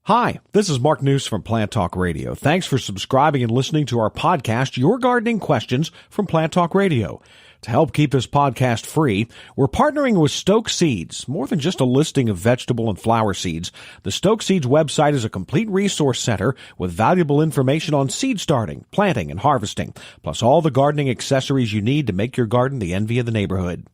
Hi, this is Mark News from Plant Talk Radio. Thanks for subscribing and listening to our podcast, Your Gardening Questions from Plant Talk Radio. To help keep this podcast free, we're partnering with Stoke Seeds. More than just a listing of vegetable and flower seeds, the Stoke Seeds website is a complete resource center with valuable information on seed starting, planting, and harvesting, plus all the gardening accessories you need to make your garden the envy of the neighborhood.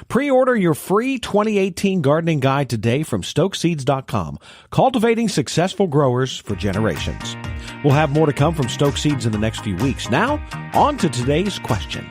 Pre-order your free 2018 gardening guide today from stokeseeds.com, cultivating successful growers for generations. We'll have more to come from Stoke Seeds in the next few weeks. Now, on to today's question.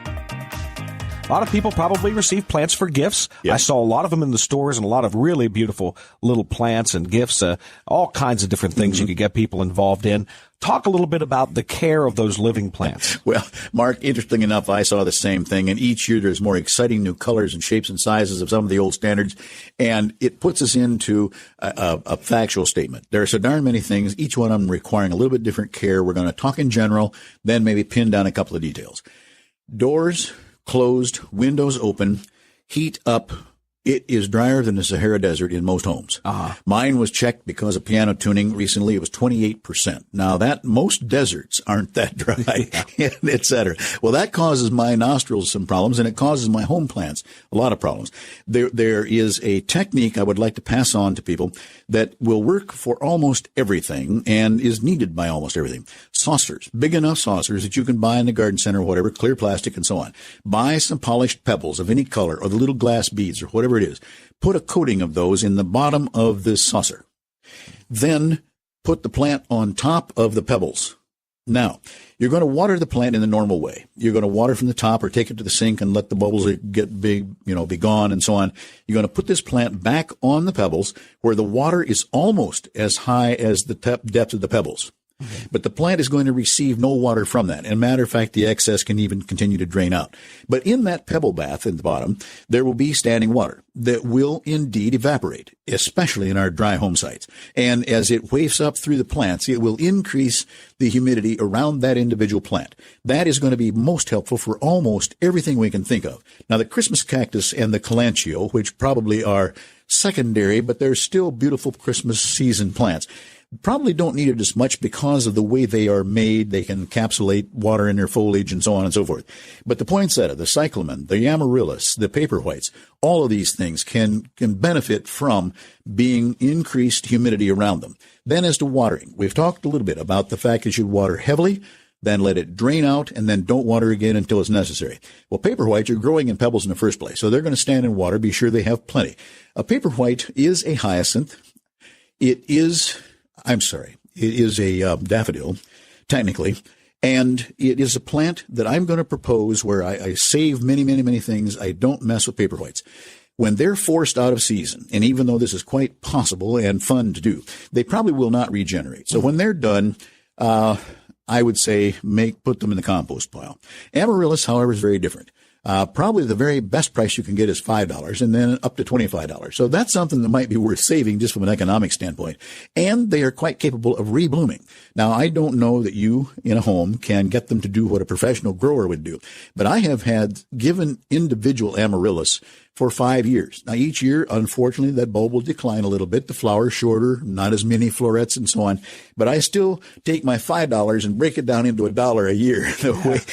A lot of people probably receive plants for gifts. Yep. I saw a lot of them in the stores and a lot of really beautiful little plants and gifts, all kinds of different things you could get people involved in. Talk a little bit about the care of those living plants. Well, Mark, interesting enough, I saw the same thing. And each year there's more exciting new colors and shapes and sizes of some of the old standards. And it puts us into a factual statement. There are so darn many things, each one of them requiring a little bit different care. We're going to talk in general, then maybe pin down a couple of details. Doors closed, windows open, heat up. It is drier than the Sahara Desert in most homes. Mine was checked because of piano tuning recently. It was 28%. Now most deserts aren't that dry, et cetera. Well, that causes my nostrils some problems, and it causes my home plants a lot of problems. There is a technique I would like to pass on to people that will work for almost everything and is needed by almost everything. Saucers, big enough saucers that you can buy in the garden center or whatever, clear plastic and so on. Buy some polished pebbles of any color or the little glass beads or whatever it is. Put a coating of those in the bottom of this saucer. Then put the plant on top of the pebbles. Now, you're going to water the plant in the normal way. You're going to water from the top or take it to the sink and let the bubbles get big, be gone and so on. You're going to put this plant back on the pebbles where the water is almost as high as the depth of the pebbles. But the plant is going to receive no water from that. And matter of fact, the excess can even continue to drain out. But in that pebble bath at the bottom, there will be standing water that will indeed evaporate, especially in our dry home sites. And as it wafts up through the plants, it will increase the humidity around that individual plant. That is going to be most helpful for almost everything we can think of. Now, the Christmas cactus and the kalanchoe, which probably are secondary, but they're still beautiful Christmas season plants, probably don't need it as much because of the way they are made. They can encapsulate water in their foliage and so on and so forth. But the poinsettia, the cyclamen, the amaryllis, the paper whites, all of these things can benefit from being increased humidity around them. Then as to watering, we've talked a little bit about the fact that you water heavily, then let it drain out, and then don't water again until it's necessary. Well, paper whites are growing in pebbles in the first place, so they're going to stand in water. Be sure they have plenty. A paper white is a hyacinth. It is a daffodil, technically, and it is a plant that I'm going to propose where I save many, many, many things. I don't mess with paper whites. When they're forced out of season, and even though this is quite possible and fun to do, they probably will not regenerate. So when they're done, I would say put them in the compost pile. Amaryllis, however, is very different. Probably the very best price you can get is $5 and then up to $25. So that's something that might be worth saving just from an economic standpoint. And they are quite capable of reblooming. Now, I don't know that you in a home can get them to do what a professional grower would do, but I have given individual amaryllis for 5 years. Now, each year, unfortunately, that bulb will decline a little bit. The flower's shorter, not as many florets and so on. But I still take my $5 and break it down into $1 a year,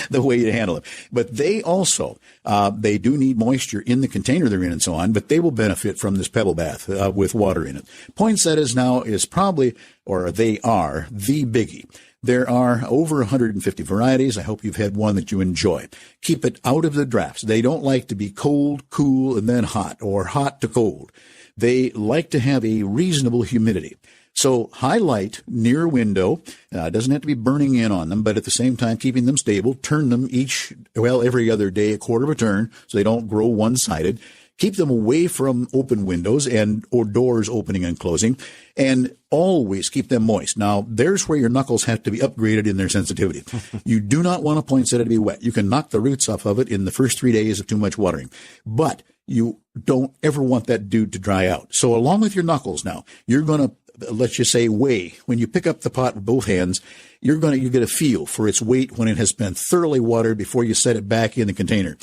the way you handle it. But they also, they do need moisture in the container they're in and so on, but they will benefit from this pebble bath with water in it. Poinsettias now is probably, or they are, the biggie. There are over 150 varieties. I hope you've had one that you enjoy. Keep it out of the drafts. They don't like to be cold, cool, and then hot, or hot to cold. They like to have a reasonable humidity. So high light near a window, doesn't have to be burning in on them, but at the same time keeping them stable. Turn them every other day, a quarter of a turn, so they don't grow one-sided. Keep them away from open windows or doors opening and closing, and always keep them moist. Now, there's where your knuckles have to be upgraded in their sensitivity. You do not want a poinsettia to be wet. You can knock the roots off of it in the first 3 days of too much watering, but you don't ever want that dude to dry out. So along with your knuckles now, you're going to, let's just say, weigh. When you pick up the pot with both hands, you get a feel for its weight when it has been thoroughly watered before you set it back in the container.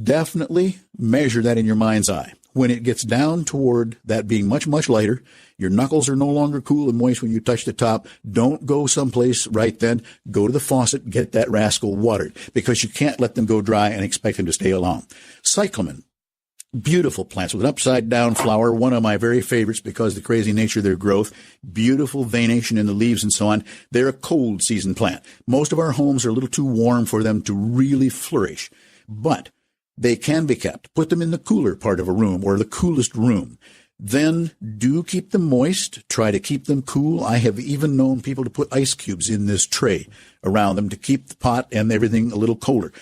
Definitely measure that in your mind's eye. when it gets down toward that being much, much lighter, your knuckles are no longer cool and moist when you touch the top. Don't go someplace right then. Go to the faucet, get that rascal watered, because you can't let them go dry and expect them to stay along. Cyclamen. Beautiful plants with an upside-down flower, one of my very favorites because of the crazy nature of their growth, beautiful veination in the leaves and so on. They're a cold season plant. Most of our homes are a little too warm for them to really flourish, but they can be kept. Put them in the cooler part of a room or the coolest room. Then do keep them moist. Try to keep them cool. I have even known people to put ice cubes in this tray around them to keep the pot and everything a little colder.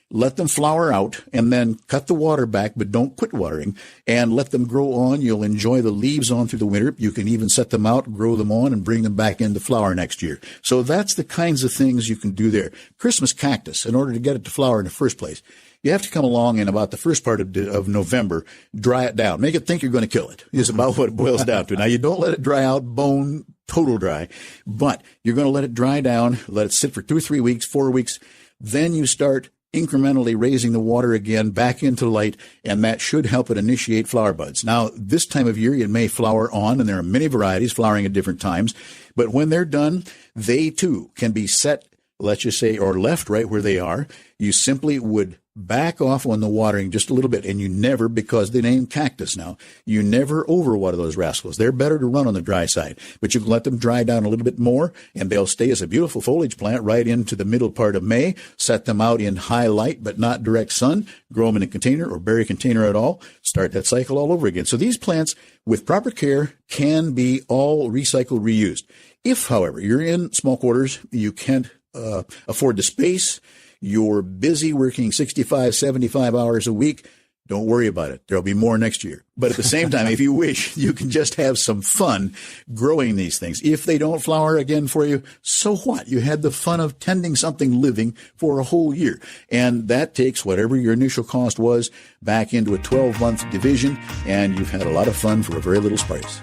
Let them flower out and then cut the water back, but don't quit watering, and let them grow on. You'll enjoy the leaves on through the winter. You can even set them out, grow them on, and bring them back into flower next year. So that's the kinds of things you can do there. Christmas cactus, in order to get it to flower in the first place, you have to come along in about the first part of November, dry it down. Make it think you're going to kill it, is about what it boils down to. Now, you don't let it dry out, bone, total dry, but you're going to let it dry down, let it sit for 2 or 3 weeks, 4 weeks. Then you start incrementally raising the water again back into light, and that should help it initiate flower buds. Now, this time of year, it may flower on, and there are many varieties flowering at different times, but when they're done, they too can be set, let's just say, or left right where they are. You simply would back off on the watering just a little bit, and you never, because they name cactus now, you never overwater those rascals. They're better to run on the dry side, but you can let them dry down a little bit more, and they'll stay as a beautiful foliage plant right into the middle part of May. Set them out in high light, but not direct sun. Grow them in a container or bury a container at all. Start that cycle all over again. So these plants, with proper care, can be all recycled, reused. If, however, you're in small quarters, you can't afford the space, you're busy working 65, 75 hours a week, don't worry about it. There'll be more next year. But at the same time, if you wish, you can just have some fun growing these things. If they don't flower again for you, so what? You had the fun of tending something living for a whole year. And that takes whatever your initial cost was back into a 12-month division, and you've had a lot of fun for a very little price.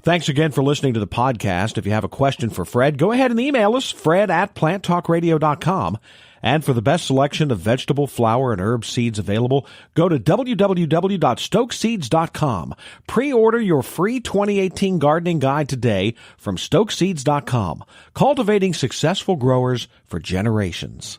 Thanks again for listening to the podcast. If you have a question for Fred, go ahead and email us, fred@planttalkradio.com. And for the best selection of vegetable, flower, and herb seeds available, go to www.stokeseeds.com. Pre-order your free 2018 gardening guide today from stokeseeds.com. Cultivating successful growers for generations.